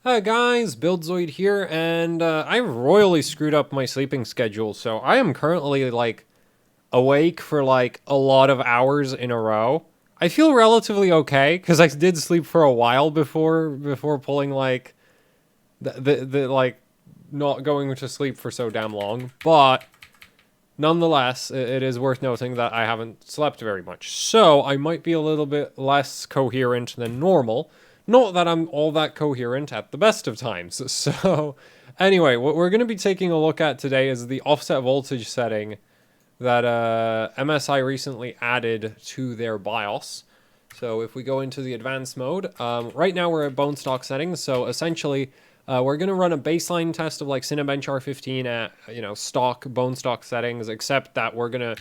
Hi guys, BuildZoid here, and I royally screwed up my sleeping schedule, so I am currently, awake for, a lot of hours in a row. I feel relatively okay, because I did sleep for a while before pulling, not going to sleep for so damn long, but nonetheless, it is worth noting that I haven't slept very much, so I might be a little bit less coherent than normal. Not that I'm all that coherent at the best of times. So, anyway, what we're going to be taking a look at today is the offset voltage setting that MSI recently added to their BIOS. So if we go into the advanced mode, right now we're at bone stock settings. So essentially, we're going to run a baseline test of like Cinebench R15 at stock bone stock settings, except that we're gonna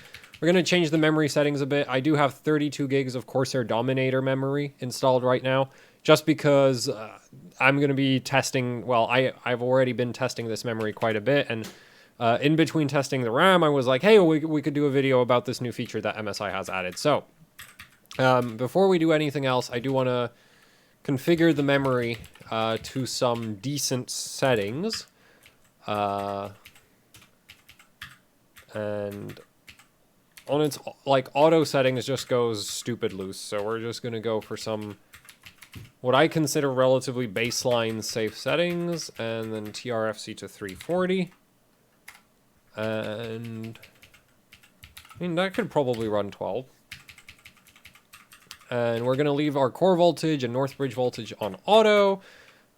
change the memory settings a bit. I do have 32 gigs of Corsair Dominator memory installed right now, just because I'm going to be testing. Well, I've already been testing this memory quite a bit, and in between testing the RAM, I was like, hey, we could do a video about this new feature that MSI has added. So before we do anything else, I do want to configure the memory to some decent settings. And on its auto settings just goes stupid loose. So we're just going to go for some what I consider relatively baseline safe settings, and then TRFC to 340. And I mean, that could probably run 12. And we're going to leave our core voltage and north bridge voltage on auto.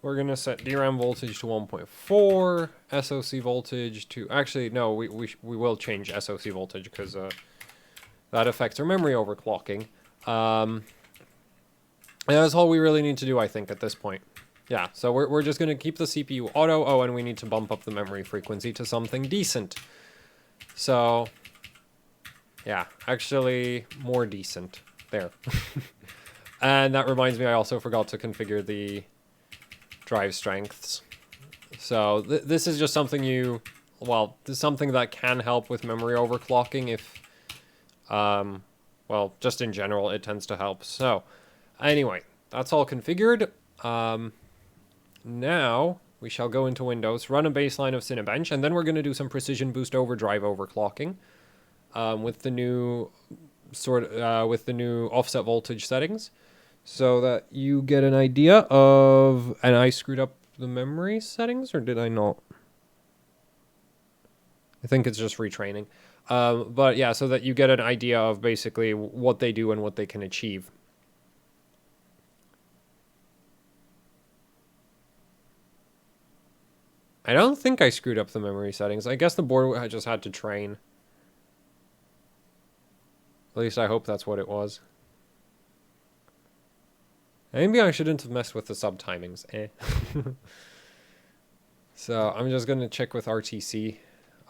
We're going to set DRAM voltage to 1.4, SoC voltage to... Actually, no, we will change SoC voltage because that affects our memory overclocking. And that's all we really need to do, I think, at this point. Yeah, so we're just going to keep the CPU auto. Oh, and we need to bump up the memory frequency to something decent. So, yeah, actually more decent. There. And that reminds me, I also forgot to configure the drive strengths. So this is just something this is something that can help with memory overclocking if, well, just in general, it tends to help. So, anyway, that's all configured. Now we shall go into Windows, run a baseline of Cinebench, and then we're going to do some precision boost overdrive overclocking with the new offset voltage settings, so that you get an idea of. And I screwed up the memory settings, or did I not? I think it's just retraining. But yeah, so that you get an idea of basically what they do and what they can achieve. I don't think I screwed up the memory settings. I guess the board just had to train. At least I hope that's what it was. Maybe I shouldn't have messed with the sub-timings. So I'm just going to check with RTC,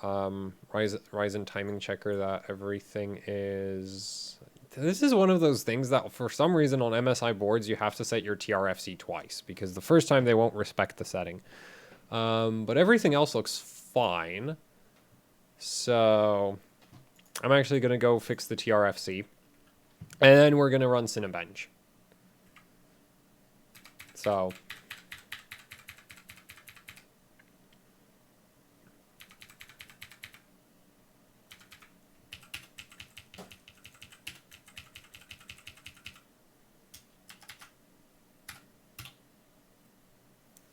Ryzen timing checker, that everything is... This is one of those things that for some reason on MSI boards you have to set your TRFC twice, because the first time they won't respect the setting. But everything else looks fine. So I'm actually going to go fix the TRFC. And then we're going to run Cinebench. So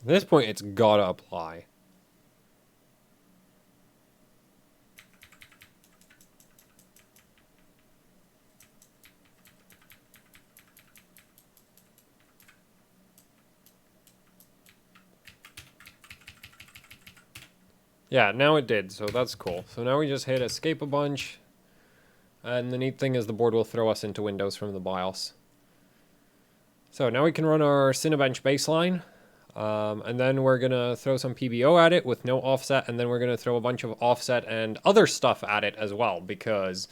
at this point, it's gotta apply. Yeah, now it did, so that's cool. So now we just hit escape a bunch. And the neat thing is the board will throw us into Windows from the BIOS. So now we can run our Cinebench baseline. And then we're going to throw some PBO at it with no offset. And then we're going to throw a bunch of offset and other stuff at it as well. Because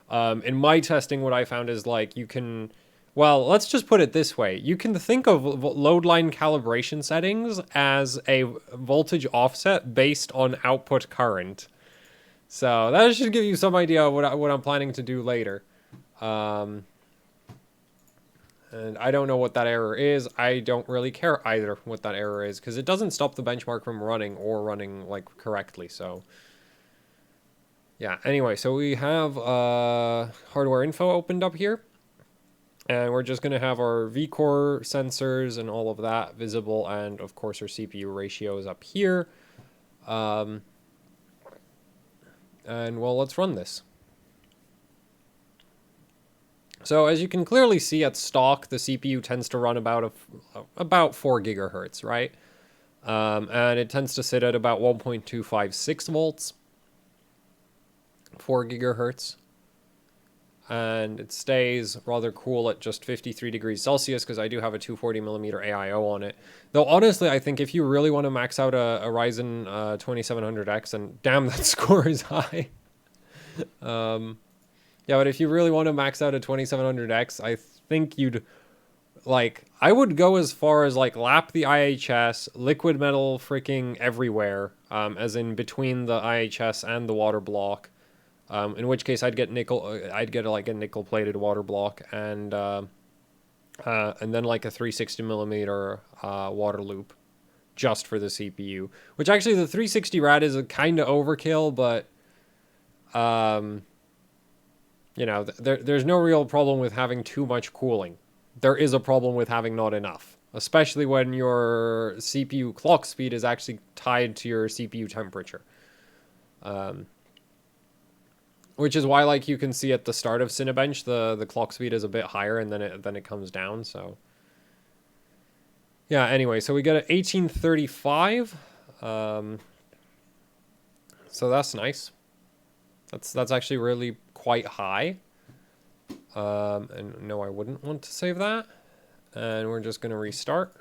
in my testing, what I found is you can... Well, let's just put it this way. You can think of load line calibration settings as a voltage offset based on output current. So that should give you some idea of what I'm planning to do later. And I don't know what that error is. I don't really care either what that error is, because it doesn't stop the benchmark from running or running like correctly. So yeah, anyway, so we have hardware info opened up here. And we're just going to have our vCore sensors and all of that visible. And of course, our CPU ratios up here. And well, let's run this. So as you can clearly see at stock, the CPU tends to run about 4 gigahertz, right? And it tends to sit at about 1.256 volts, 4 gigahertz. And it stays rather cool at just 53 degrees Celsius because I do have a 240 millimeter AIO on it. Though honestly, I think if you really want to max out a Ryzen 2700X, and damn, that score is high. Yeah, but if you really want to max out a 2700X, I think you'd, like, I would go as far as, like, lap the IHS, liquid metal freaking everywhere, as in between the IHS and the water block. In which case I'd get like a nickel plated water block and then like a 360 millimeter water loop just for the CPU, which actually the 360 rad is a kind of overkill, but you know, there's no real problem with having too much cooling. There is a problem with having not enough, especially when your CPU clock speed is actually tied to your CPU temperature. Which is why, like, you can see at the start of Cinebench, the clock speed is a bit higher, and then it comes down. So yeah. Anyway, so we get an 1835. So that's nice. That's actually really quite high. And no, I wouldn't want to save that. And we're just gonna restart.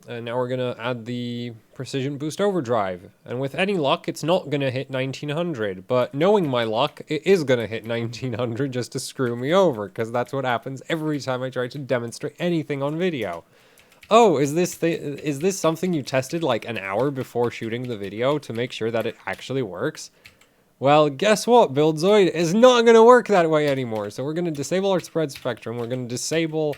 And now we're going to add the Precision Boost Overdrive. And with any luck, it's not going to hit 1900. But knowing my luck, it is going to hit 1900 just to screw me over. Because that's what happens every time I try to demonstrate anything on video. Oh, is this something you tested like an hour before shooting the video to make sure that it actually works? Well, guess what, Buildzoid? It's not going to work that way anymore. So we're going to disable our spread spectrum. We're going to disable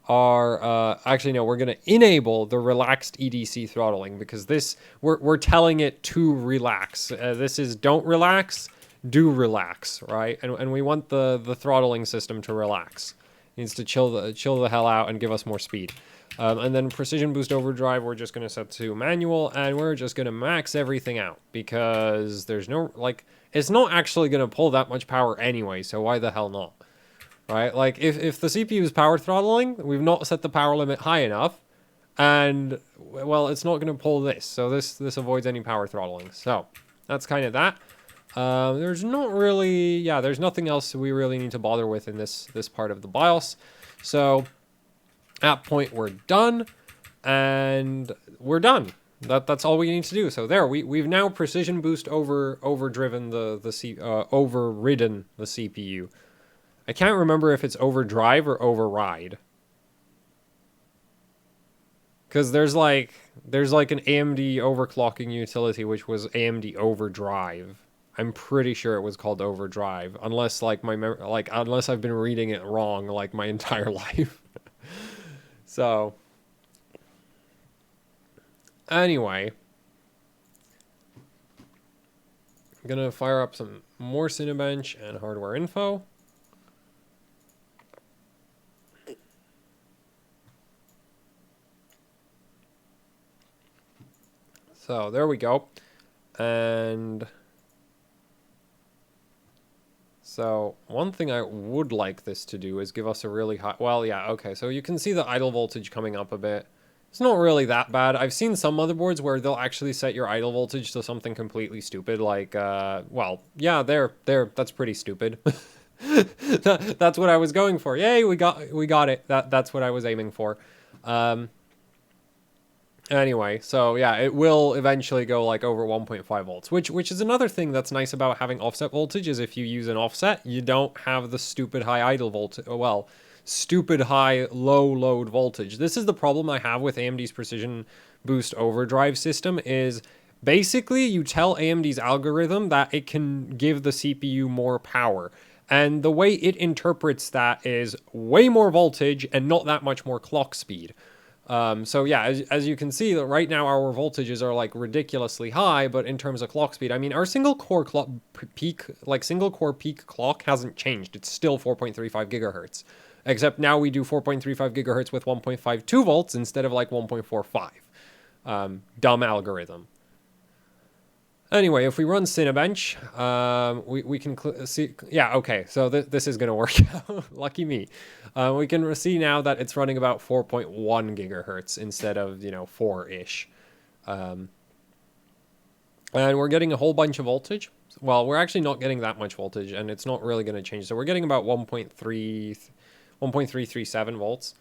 our actually no, we're going to enable the relaxed EDC throttling, because this we're telling it to relax. This is don't relax, do relax, right? And we want the throttling system to relax. It needs to chill the hell out and give us more speed. And then Precision Boost Overdrive, we're just going to set to manual, and we're just going to max everything out, because there's no, like, it's not actually going to pull that much power anyway, so why the hell not? Right? Like, if the CPU is power throttling, we've not set the power limit high enough, and, well, it's not going to pull this, so this avoids any power throttling. So, that's kind of that. There's not really, yeah, there's nothing else we really need to bother with in this part of the BIOS. So, at that point, we're done, and we're done. That's all we need to do. So there, we've now Precision Boost overridden the CPU. I can't remember if it's overdrive or override. Because there's like an AMD overclocking utility which was AMD overdrive. I'm pretty sure it was called overdrive, unless like unless I've been reading it wrong like my entire life. So anyway, I'm gonna fire up some more Cinebench and hardware info. So there we go. And so one thing I would like this to do is give us a really high, well, yeah, okay. So you can see the idle voltage coming up a bit. It's not really that bad. I've seen some motherboards where they'll actually set your idle voltage to something completely stupid, like, well, yeah, that's pretty stupid. That's what I was going for. Yay, we got it. That's what I was aiming for. Anyway, so yeah, it will eventually go like over 1.5 volts, which is another thing that's nice about having offset voltage, is if you use an offset, you don't have the stupid high idle voltage, well, stupid high low load voltage. This is the problem I have with AMD's Precision Boost Overdrive system, is basically you tell AMD's algorithm that it can give the CPU more power. And the way it interprets that is way more voltage and not that much more clock speed. So yeah, as you can see, that right now our voltages are like ridiculously high, but in terms of clock speed, I mean, our single core peak clock hasn't changed. It's still 4.35 gigahertz, except now we do 4.35 gigahertz with 1.52 volts instead of like 1.45. Dumb algorithm. Anyway, if we run Cinebench, we can see, yeah, okay, so this is going to work out. Lucky me. We can see now that it's running about 4.1 gigahertz instead of, 4-ish. And we're getting a whole bunch of voltage. Well, we're actually not getting that much voltage, and it's not really going to change. So we're getting about 1.337 volts.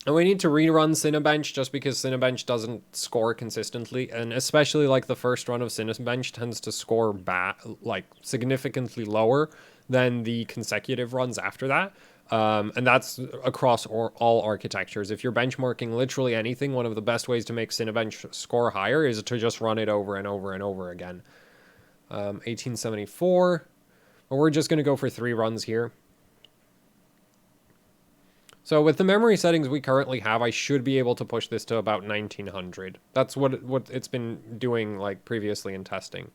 And we need to rerun Cinebench just because Cinebench doesn't score consistently, and especially like the first run of Cinebench tends to score significantly lower than the consecutive runs after that. And that's across all architectures. If you're benchmarking literally anything, one of the best ways to make Cinebench score higher is to just run it over and over and over again. 1874. But we're just going to go for 3 runs here. So with the memory settings we currently have, I should be able to push this to about 1900. That's what it's been doing like previously in testing.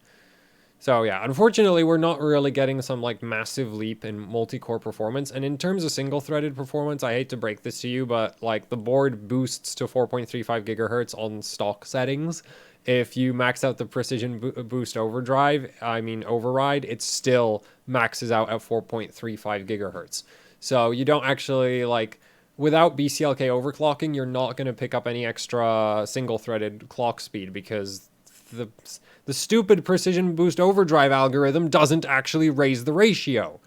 So yeah, unfortunately we're not really getting some like massive leap in multi-core performance. And in terms of single-threaded performance, I hate to break this to you, but like the board boosts to 4.35 gigahertz on stock settings. If you max out the precision boost override, it still maxes out at 4.35 gigahertz. So you don't actually, without BCLK overclocking, you're not going to pick up any extra single-threaded clock speed because the stupid precision boost overdrive algorithm doesn't actually raise the ratio.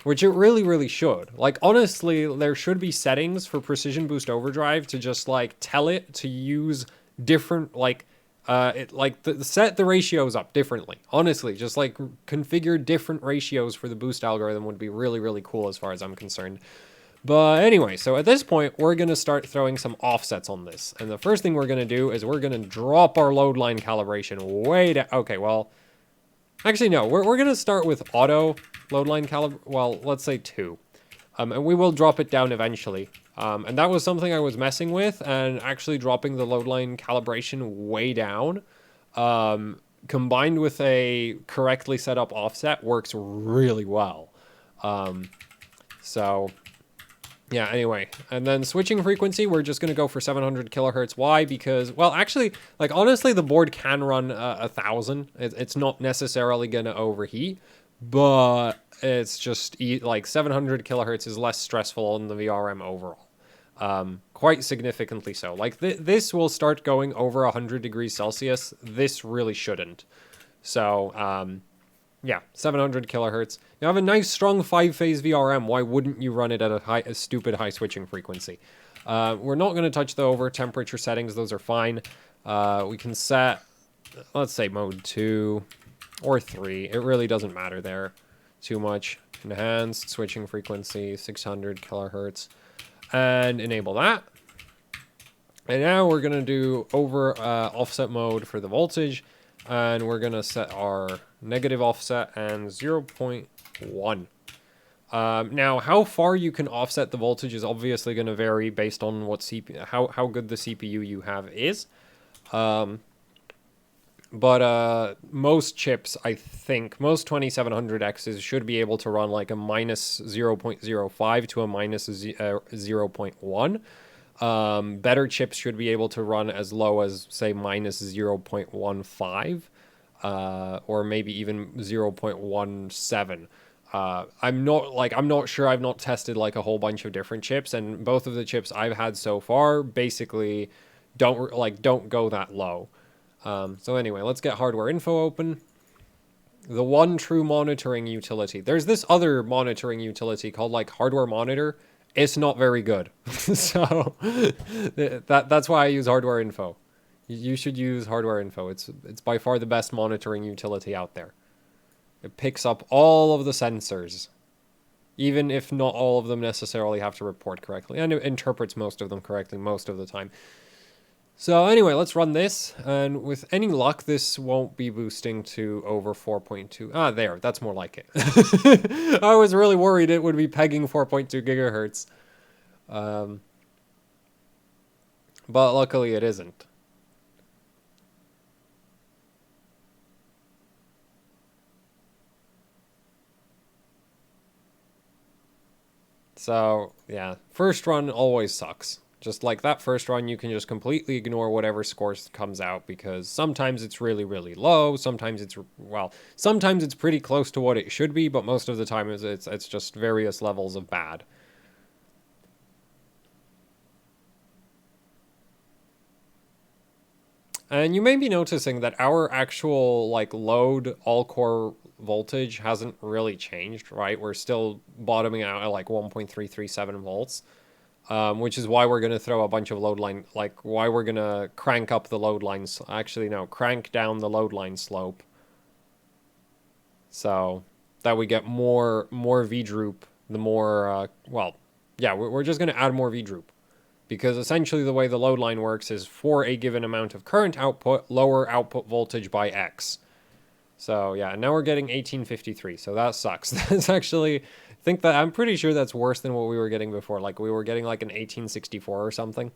Which it really, really should. Honestly, there should be settings for precision boost overdrive to just, tell it to use different, set the ratios up differently. Honestly, just configure different ratios for the boost algorithm would be really, really cool as far as I'm concerned. But anyway, so at this point, we're going to start throwing some offsets on this. And the first thing we're going to do is we're going to drop our load line calibration way down. Okay, well, actually, no, we're going to start with auto load line well, let's say 2. And we will drop it down eventually. And that was something I was messing with, and actually dropping the load line calibration way down, combined with a correctly set up offset, works really well. So, yeah, anyway. And then switching frequency, we're just going to go for 700 kilohertz. Why? Because, well, actually, honestly, the board can run 1,000. It's not necessarily going to overheat, but it's just, 700 kilohertz is less stressful on the VRM overall. Quite significantly so. This will start going over 100 degrees Celsius. This really shouldn't. So, yeah, 700 kilohertz. You have a nice strong 5-phase VRM. Why wouldn't you run it at a stupid high switching frequency? We're not going to touch the over temperature settings. Those are fine. We can set, let's say mode 2 or 3. It really doesn't matter there too much. Enhanced switching frequency, 600 kilohertz. And enable that. And now we're going to do over offset mode for the voltage. And we're going to set our negative offset and 0.1. Now, how far you can offset the voltage is obviously going to vary based on what how good the CPU you have is. But most chips, I think, most 2700Xs should be able to run a minus 0.05 to a minus 0.1. Better chips should be able to run as low as, say, minus 0.15, or maybe even 0.17. I'm not sure. I've not tested a whole bunch of different chips, and both of the chips I've had so far basically don't go that low. So anyway, let's get hardware info open. The one true monitoring utility. There's this other monitoring utility called hardware monitor. It's not very good. So that's why I use hardware info. You should use hardware info. It's by far the best monitoring utility out there. It picks up all of the sensors, even if not all of them necessarily have to report correctly, and it interprets most of them correctly most of the time. So anyway, let's run this, and with any luck, this won't be boosting to over 4.2. Ah, there, that's more like it. I was really worried it would be pegging 4.2 gigahertz. But luckily it isn't. So, yeah, first run always sucks. Just like that first run, you can just completely ignore whatever score comes out because sometimes it's really, really low. Sometimes it's, well, sometimes it's pretty close to what it should be, but most of the time it's just various levels of bad. And you may be noticing that our actual like load all-core voltage hasn't really changed, right? We're still bottoming out at like 1.337 volts, which is why we're going to throw a bunch of load line, like why we're going to crank up the load lines. Actually, no, crank down the load line slope so that we get more V-droop, the more, well, yeah, we're just going to add more V-droop. Because essentially the way the load line works is for a given amount of current output, lower output voltage by X. So yeah, now we're getting 1853, so that sucks. That's actually, I'm pretty sure that's worse than what we were getting before. Like we were getting like an 1864 or something.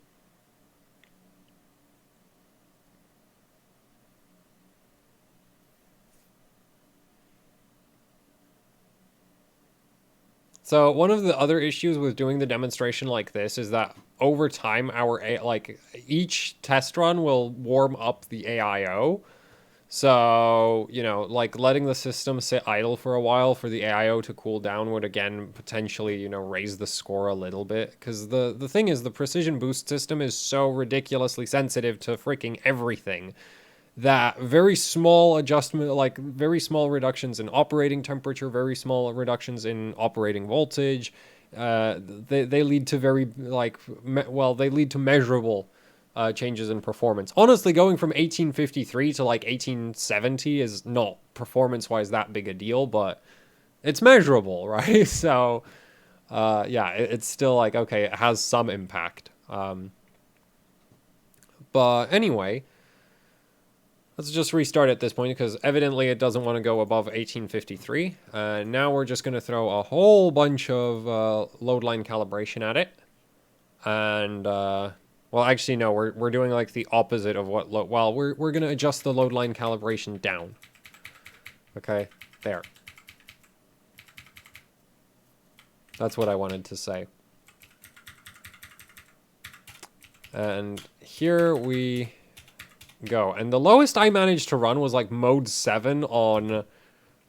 So one of the other issues with doing the demonstration like this is that over time, like each test run will warm up the AIO. So, you know, like letting the system sit idle for a while for the AIO to cool down would again potentially, you know, raise the score a little bit. Because the thing is, the precision boost system is so ridiculously sensitive to freaking everything that very small adjustment, like very small reductions in operating temperature, very small reductions in operating voltage, they lead to very, like, they lead to measurable changes in performance. Honestly, going from 1853 to like 1870 is not performance-wise that big a deal, but it's measurable, right? So, yeah, it's still like, okay, it has some impact. But anyway, let's just restart at this point because evidently it doesn't want to go above 1853. Now we're just going to throw a whole bunch of load line calibration at it. And, well, actually, no, we're doing like the opposite of what, well, we're going to adjust the load line calibration down. Okay, there. That's what I wanted to say. And here we go. And the lowest I managed to run was like mode 7 on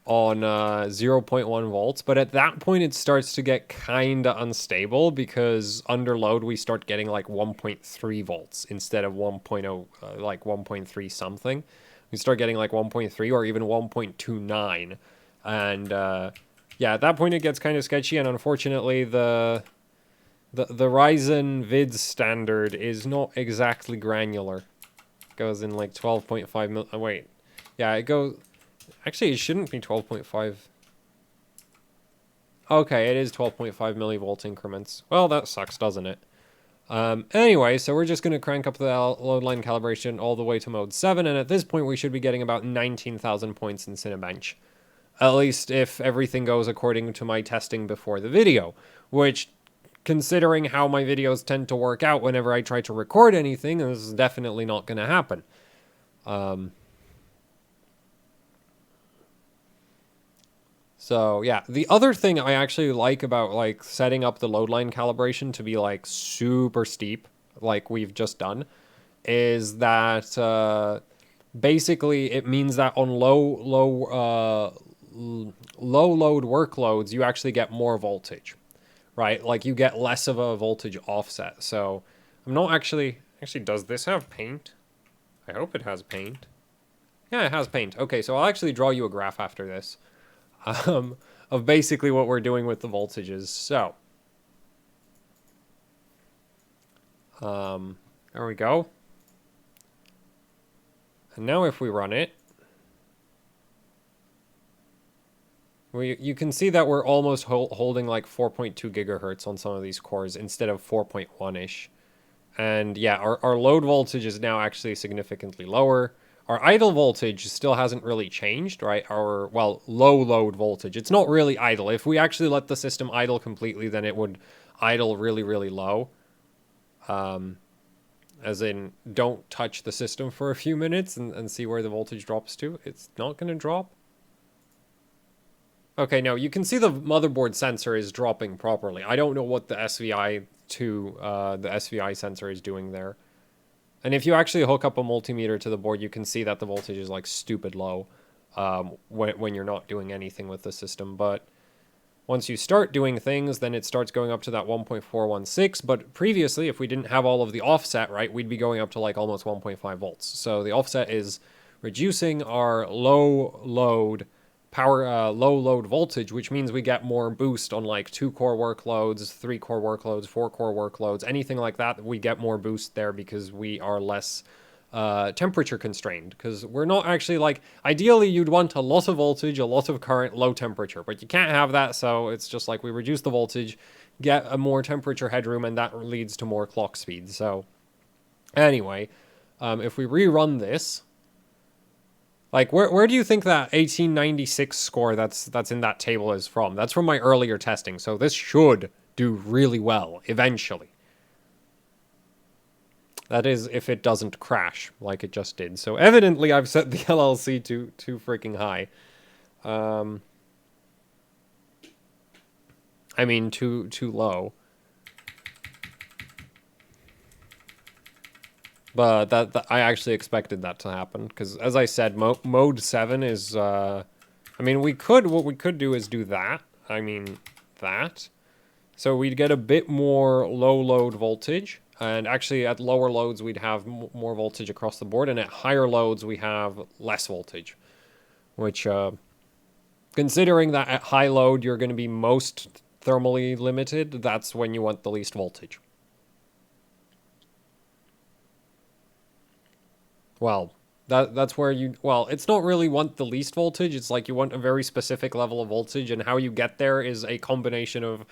0.1 volts, but at that point it starts to get kind of unstable because under load we start getting like 1.3 volts instead of 1.0, like 1.3 something. We start getting like 1.3 or even 1.29, and yeah, at that point it gets kind of sketchy. And unfortunately, the Ryzen vids standard is not exactly granular. It goes in like 12.5 mil. Wait, yeah, it goes. Actually, it shouldn't be 12.5. Okay, it is 12.5 millivolt increments. Well, that sucks, doesn't it? Anyway, so we're just going to crank up the load line calibration all the way to mode 7, and at this point we should be getting about 19,000 points in Cinebench. At least if everything goes according to my testing before the video, which, considering how my videos tend to work out whenever I try to record anything, this is definitely not going to happen. So yeah, the other thing I actually like about like setting up the load line calibration to be like super steep, like we've just done, is that basically it means that on low load workloads you actually get more voltage, right? Like you get less of a voltage offset. So I'm not actually does this have paint? I hope it has paint. Yeah, it has paint. Okay, so I'll actually draw you a graph after this. Of basically what we're doing with the voltages. So, there we go. And now if we run it, you can see that we're almost holding like 4.2 gigahertz on some of these cores instead of 4.1-ish. And yeah, our load voltage is now actually significantly lower. Our idle voltage still hasn't really changed, right? Our, well, low load voltage. It's not really idle. If we actually let the system idle completely, then it would idle really, really low. As in, don't touch the system for a few minutes and see where the voltage drops to. It's not going to drop. Okay, now you can see the motherboard sensor is dropping properly. I don't know what the SVI the SVI sensor is doing there. And if you actually hook up a multimeter to the board, you can see that the voltage is like stupid low when you're not doing anything with the system. But once you start doing things, then it starts going up to that 1.416. But previously, if we didn't have all of the offset, right, we'd be going up to like almost 1.5 volts. So the offset is reducing our low load voltage, which means we get more boost on like 2-core workloads, 3-core workloads, 4-core workloads, anything like that. We get more boost there because we are less temperature constrained, because we're not actually like, ideally you'd want a lot of voltage, a lot of current, low temperature, but you can't have that. So it's just like we reduce the voltage, get a more temperature headroom, and that leads to more clock speed. So anyway, if we rerun this, like, where do you think that 1896 score that's in that table is from? That's from my earlier testing, so this should do really well eventually. That is, if it doesn't crash like it just did. So evidently I've set the LLC too freaking high. I mean, too low. But that I actually expected that to happen, because as I said, mode 7 is I mean, what we could do is do that. I mean, that. So we'd get a bit more low load voltage, and actually at lower loads we'd have more voltage across the board, and at higher loads we have less voltage, which considering that at high load you're going to be most thermally limited, that's when you want the least voltage. Well, that's where you, well, it's not really want the least voltage, it's like you want a very specific level of voltage, and how you get there is a combination of,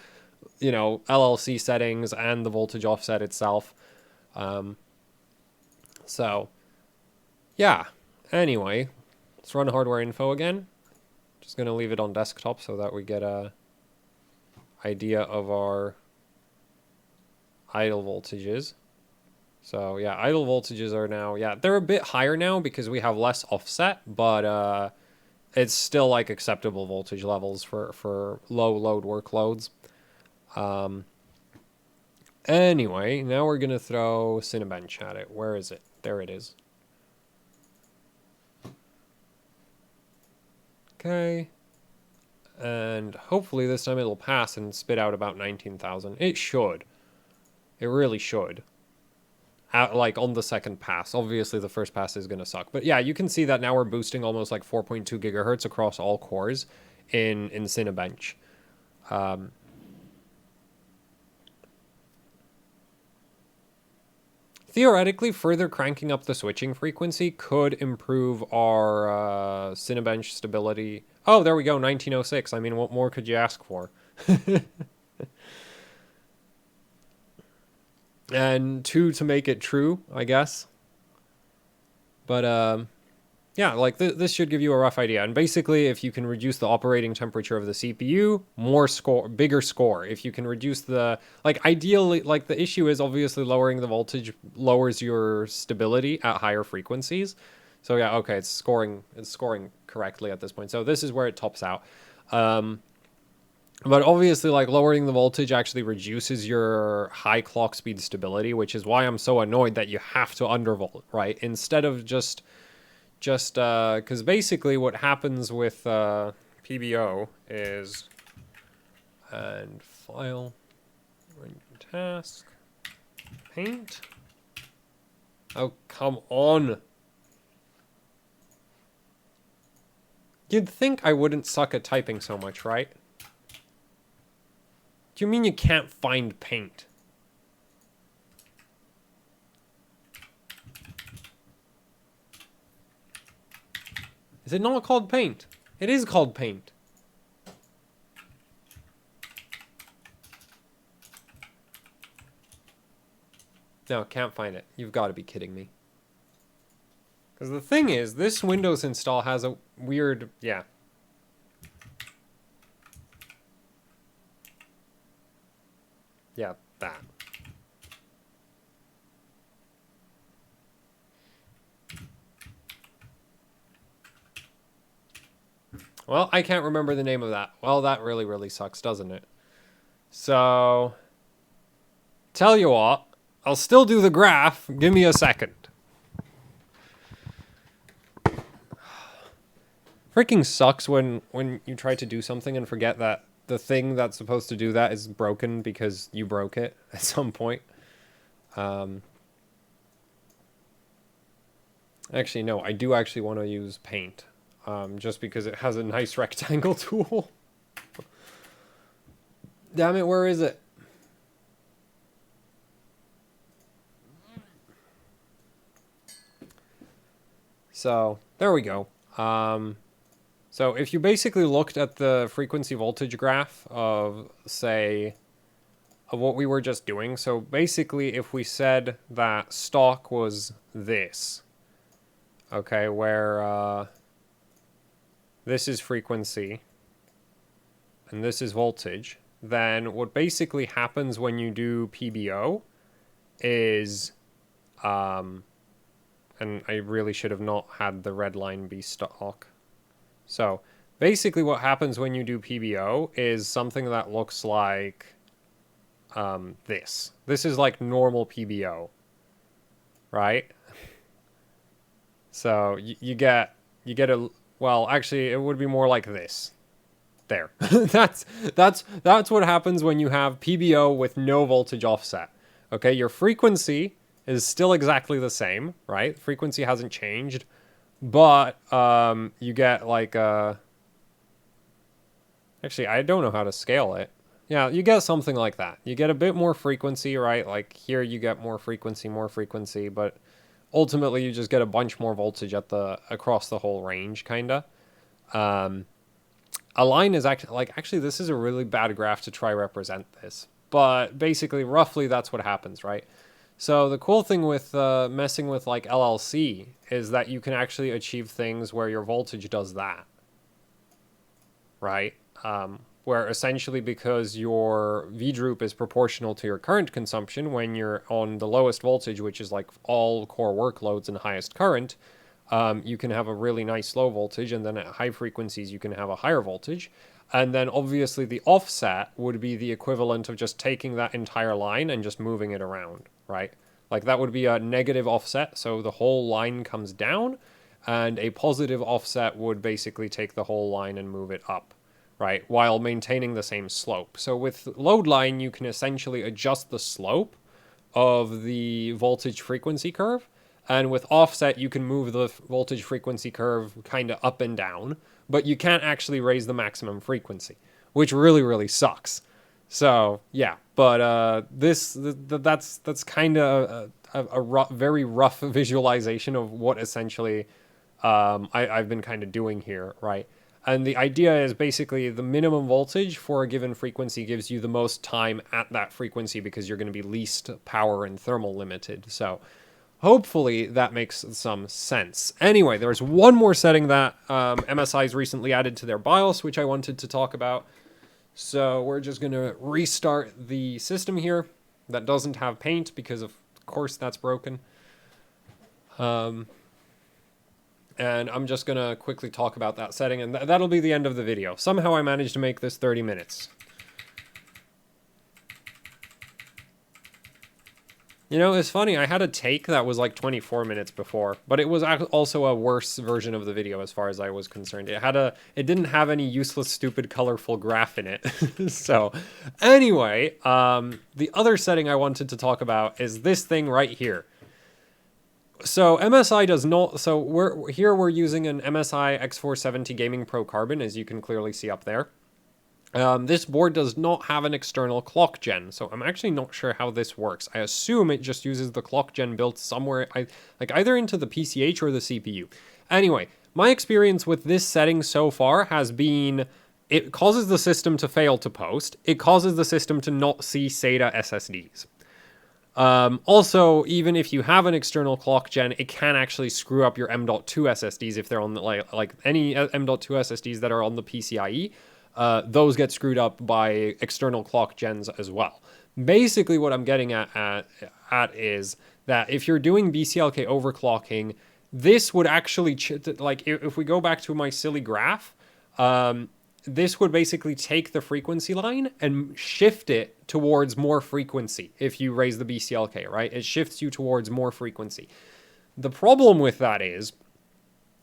you know, LLC settings and the voltage offset itself. So, yeah. Anyway, let's run hardware info again. Just going to leave it on desktop so that we get a idea of our idle voltages. So, yeah, idle voltages are now, yeah, they're a bit higher now because we have less offset, but it's still like acceptable voltage levels for low load workloads. Anyway, now we're going to throw Cinebench at it. Where is it? There it is. Okay. And hopefully this time it'll pass and spit out about 19,000. It should. It really should. Like on the second pass. Obviously the first pass is going to suck. But yeah, you can see that now we're boosting almost like 4.2 gigahertz across all cores in Cinebench. Theoretically, further cranking up the switching frequency could improve our Cinebench stability. Oh, there we go, 1906. I mean, what more could you ask for? And 2 to make it true, I guess. But yeah, like this should give you a rough idea. And basically, if you can reduce the operating temperature of the CPU, more score, bigger score. If you can reduce the, like ideally, like the issue is obviously lowering the voltage lowers your stability at higher frequencies. So yeah, okay, it's scoring correctly at this point. So this is where it tops out. But obviously, like lowering the voltage actually reduces your high clock speed stability, which is why I'm so annoyed that you have to undervolt, right? Instead of just because basically what happens with PBO is, and file, run task, paint. Oh, come on. You'd think I wouldn't suck at typing so much, right? Do you mean you can't find paint? Is it not called paint? It is called paint. No, can't find it. You've got to be kidding me. Because the thing is, this Windows install has a weird... Yeah. Yeah, that. Well, I can't remember the name of that. Well, that really, really sucks, doesn't it? So, tell you what, I'll still do the graph. Give me a second. Freaking sucks when you try to do something and forget that the thing that's supposed to do that is broken because you broke it at some point. Actually, no, I do actually want to use paint. Just because it has a nice rectangle tool. Damn it, where is it? So, there we go. So if you basically looked at the frequency voltage graph of, say, of what we were just doing, so basically if we said that stock was this, okay, where this is frequency and this is voltage, then what basically happens when you do PBO is, and I really should have not had the red line be stock. So basically what happens when you do PBO is something that looks like this. This is like normal PBO, right? So you get a, well, actually it would be more like this. There. that's what happens when you have PBO with no voltage offset. Okay, your frequency is still exactly the same, right? Frequency hasn't changed. But you get like actually, I don't know how to scale it. Yeah, you get something like that. You get a bit more frequency, right? Like here you get more frequency, but ultimately you just get a bunch more voltage at across the whole range, kinda. A line is actually this is a really bad graph to try represent this, but basically roughly that's what happens, right? So the cool thing with messing with like LLC is that you can actually achieve things where your voltage does that, right? Where essentially because your V-droop is proportional to your current consumption when you're on the lowest voltage, which is like all core workloads and highest current, you can have a really nice low voltage, and then at high frequencies you can have a higher voltage. And then obviously the offset would be the equivalent of just taking that entire line and just moving it around, right? Like that would be a negative offset, so the whole line comes down, and a positive offset would basically take the whole line and move it up, right? While maintaining the same slope. So with load line, you can essentially adjust the slope of the voltage frequency curve. And with offset, you can move the voltage frequency curve kind of up and down, but you can't actually raise the maximum frequency, which really, really sucks. So yeah, but that's kind of a very rough visualization of what essentially I've been kind of doing here, right? And the idea is basically the minimum voltage for a given frequency gives you the most time at that frequency because you're going to be least power and thermal limited. So hopefully that makes some sense. Anyway, there's one more setting that MSI's recently added to their BIOS, which I wanted to talk about. So we're just going to restart the system here that doesn't have paint because of course that's broken. And I'm just going to quickly talk about that setting, and that'll be the end of the video. Somehow I managed to make this 30 minutes. You know, it's funny, I had a take that was like 24 minutes before, but it was also a worse version of the video as far as I was concerned. It didn't have any useless, stupid, colorful graph in it. So, anyway, the other setting I wanted to talk about is this thing right here. So MSI does not, so we're using an MSI X470 Gaming Pro Carbon, as you can clearly see up there. This board does not have an external clock gen, so I'm actually not sure how this works. I assume it just uses the clock gen built somewhere, like either into the PCH or the CPU. Anyway, my experience with this setting so far has been, it causes the system to fail to post, it causes the system to not see SATA SSDs. Also, even if you have an external clock gen, it can actually screw up your M.2 SSDs if they're on the, like any M.2 SSDs that are on the PCIe. Those get screwed up by external clock gens as well. Basically, what I'm getting at is that if you're doing BCLK overclocking, this would actually, like, if we go back to my silly graph, this would basically take the frequency line and shift it towards more frequency if you raise the BCLK, right? It shifts you towards more frequency. The problem with that is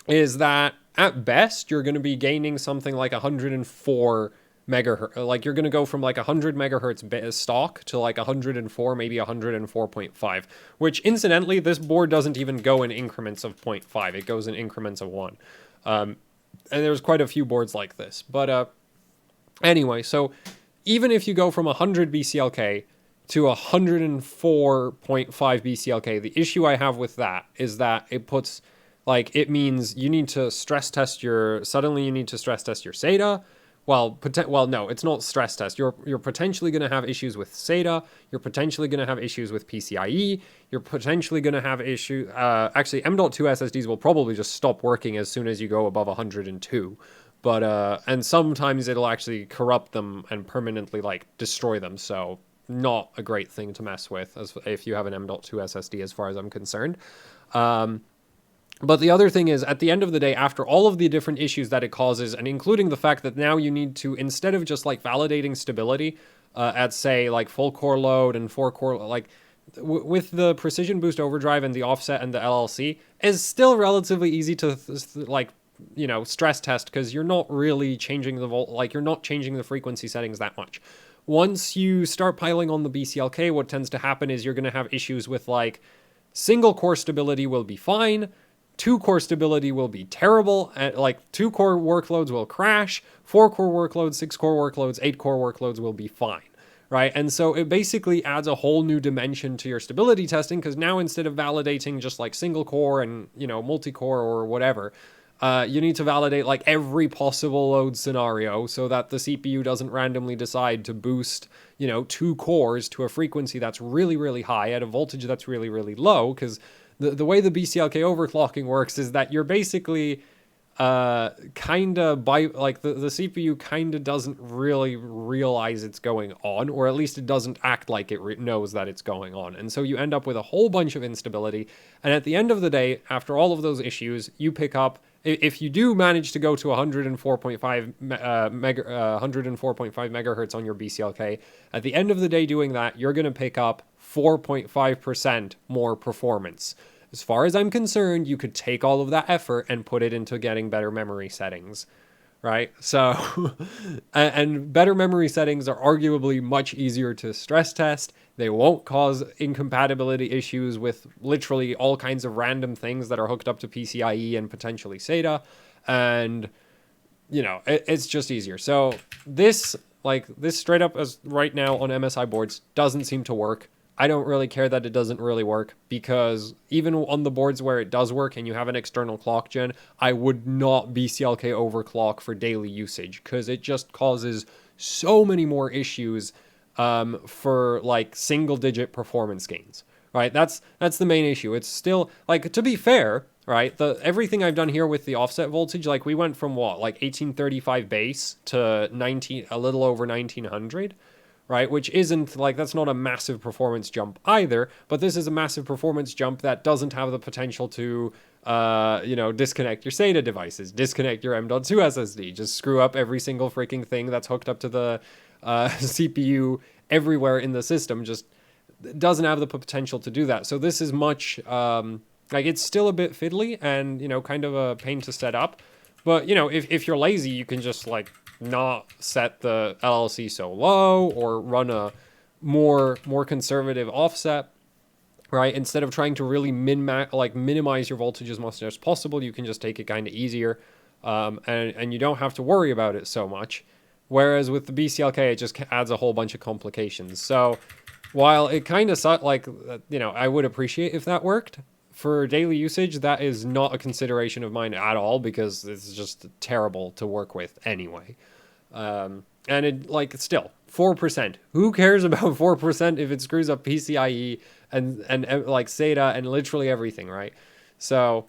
that at best, you're going to be gaining something like 104 megahertz. Like, you're going to go from like 100 megahertz stock to like 104, maybe 104.5, which incidentally, this board doesn't even go in increments of 0.5. It goes in increments of 1. And there's quite a few boards like this. But anyway, so even if you go from 100 BCLK to 104.5 BCLK, the issue I have with that is that it puts, like, it means you need to stress test your, suddenly you need to stress test your SATA. Well, no, it's not stress test. You're potentially going to have issues with SATA. You're potentially going to have issues with PCIe. You're potentially going to have issues. Actually, M.2 SSDs will probably just stop working as soon as you go above 102. But and sometimes it'll actually corrupt them and permanently like destroy them. So not a great thing to mess with as if you have an M.2 SSD, as far as I'm concerned. But the other thing is, at the end of the day, after all of the different issues that it causes, and including the fact that now you need to, instead of just like validating stability at, say, like full core load and 4-core, like with the precision boost overdrive and the offset and the LLC, is still relatively easy to like, you know, stress test, because you're not really changing the you're not changing the frequency settings that much. Once you start piling on the BCLK, what tends to happen is you're going to have issues with, like, single core stability will be fine. 2-core stability will be terrible, and like 2-core workloads will crash, 4-core workloads, 6-core workloads, 8-core workloads will be fine, right? And so it basically adds a whole new dimension to your stability testing, because now instead of validating just like single core and, you know, multi-core or whatever, you need to validate like every possible load scenario so that the CPU doesn't randomly decide to boost, you know, 2 cores to a frequency that's really, really high at a voltage that's really, really low, because the way the BCLK overclocking works is that you're basically kind of like the CPU kind of doesn't really realize it's going on, or at least it doesn't act like it knows that it's going on. And so you end up with a whole bunch of instability. And at the end of the day, after all of those issues, you pick up, if you do manage to go to 104.5 megahertz on your BCLK, at the end of the day doing that, you're going to pick up 4.5% more performance. As far as I'm concerned, you could take all of that effort and put it into getting better memory settings, right? So, and better memory settings are arguably much easier to stress test. They won't cause incompatibility issues with literally all kinds of random things that are hooked up to PCIe and potentially SATA. And, you know, it's just easier. So this straight up as right now on MSI boards doesn't seem to work. I don't really care that it doesn't really work, because even on the boards where it does work and you have an external clock gen, I would not BCLK overclock for daily usage, because it just causes so many more issues for like single digit performance gains, right? That's the main issue. It's still, like, to be fair, right, everything I've done here with the offset voltage, like we went from what, like 1835 base to a little over 1900, right? Which isn't like, that's not a massive performance jump either, but this is a massive performance jump that doesn't have the potential to, you know, disconnect your SATA devices, disconnect your M.2 SSD, just screw up every single freaking thing that's hooked up to the CPU everywhere in the system. Just doesn't have the potential to do that. So this is much, like, it's still a bit fiddly and, you know, kind of a pain to set up. But, you know, if you're lazy, you can just, like, not set the LLC so low, or run a more conservative offset, right? Instead of trying to really minimize your voltage as much as possible, you can just take it kind of easier, and you don't have to worry about it so much. Whereas with the BCLK, it just adds a whole bunch of complications. So while it kind of like, you know, I would appreciate if that worked for daily usage, that is not a consideration of mine at all, because it's just terrible to work with anyway. And it, like, still 4%. Who cares about 4% if it screws up PCIe and like SATA and literally everything, right? So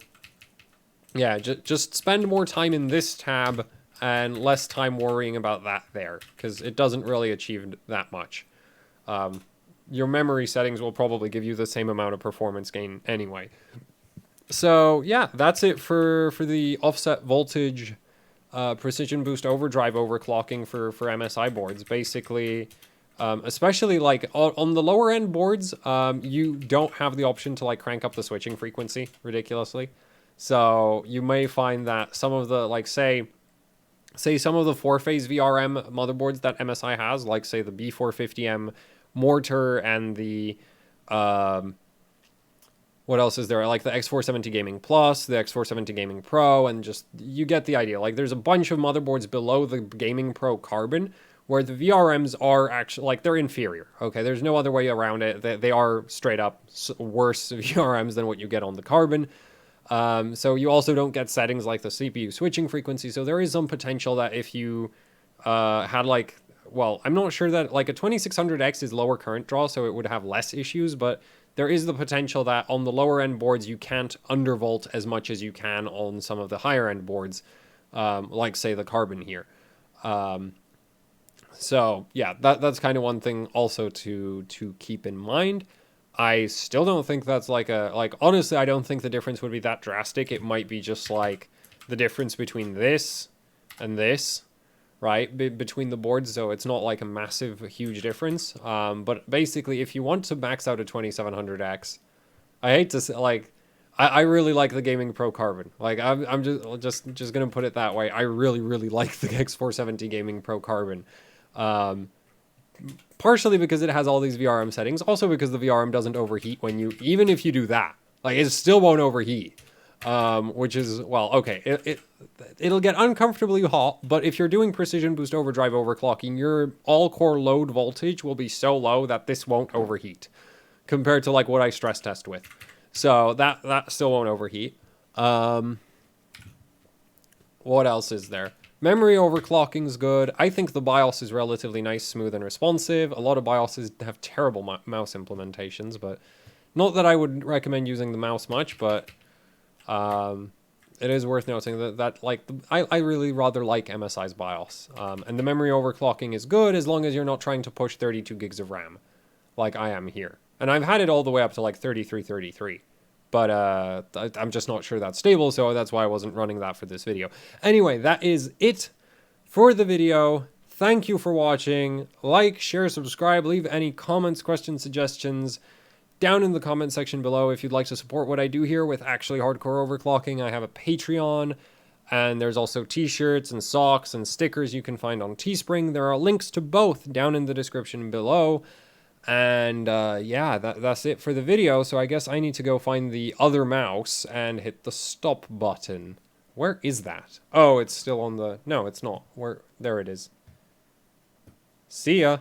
yeah, just spend more time in this tab and less time worrying about that there, because it doesn't really achieve that much. Your memory settings will probably give you the same amount of performance gain anyway. So yeah, that's it for the offset voltage precision boost overdrive overclocking for MSI boards. Basically, especially like on the lower end boards, you don't have the option to like crank up the switching frequency ridiculously. So you may find that some of the, like, say some of the 4-phase VRM motherboards that MSI has, like say the B450M Mortar and the what else is there? Like the X470 Gaming Plus, the X470 Gaming Pro, and just, you get the idea. Like there's a bunch of motherboards below the Gaming Pro Carbon where the VRMs are actually, like, they're inferior. Okay, there's no other way around it. They are straight up worse VRMs than what you get on the Carbon. So you also don't get settings like the CPU switching frequency. So there is some potential that if you had like, well, I'm not sure that like a 2600X is lower current draw, so it would have less issues, but there is the potential that on the lower end boards, you can't undervolt as much as you can on some of the higher end boards, like say the Carbon here. So yeah, that's kind of one thing also to keep in mind. I still don't think that's like honestly, I don't think the difference would be that drastic. It might be just like the difference between this and this, right? Between the boards. So it's not like a massive, huge difference. But basically, if you want to max out a 2700X, I hate to say, like, I really like the Gaming Pro Carbon. Like, I'm just gonna put it that way. I really like the X470 Gaming Pro Carbon. Partially because it has all these VRM settings, also because the VRM doesn't overheat when you, even if you do that, like, it still won't overheat, which is, well, okay, it'll get uncomfortably hot, but if you're doing precision boost overdrive overclocking, your all-core load voltage will be so low that this won't overheat, compared to, like, what I stress test with. So that still won't overheat. What else is there? Memory overclocking is good. I think the BIOS is relatively nice, smooth, and responsive. A lot of BIOSes have terrible mouse implementations, but not that I would recommend using the mouse much, but it is worth noting that like, I really rather like MSI's BIOS. And the memory overclocking is good as long as you're not trying to push 32 gigs of RAM, like I am here. And I've had it all the way up to like 33. But I'm just not sure that's stable, so that's why I wasn't running that for this video. Anyway, that is it for the video. Thank you for watching. Like, share, subscribe, leave any comments, questions, suggestions down in the comment section below. If you'd like to support what I do here with actually hardcore overclocking, I have a Patreon, and there's also t-shirts and socks and stickers you can find on Teespring. There are links to both down in the description below. And yeah, that's it for the video. So I guess I need to go find the other mouse and hit the stop button. Where is that? Oh, it's still on the... No, it's not. Where? There it is. See ya.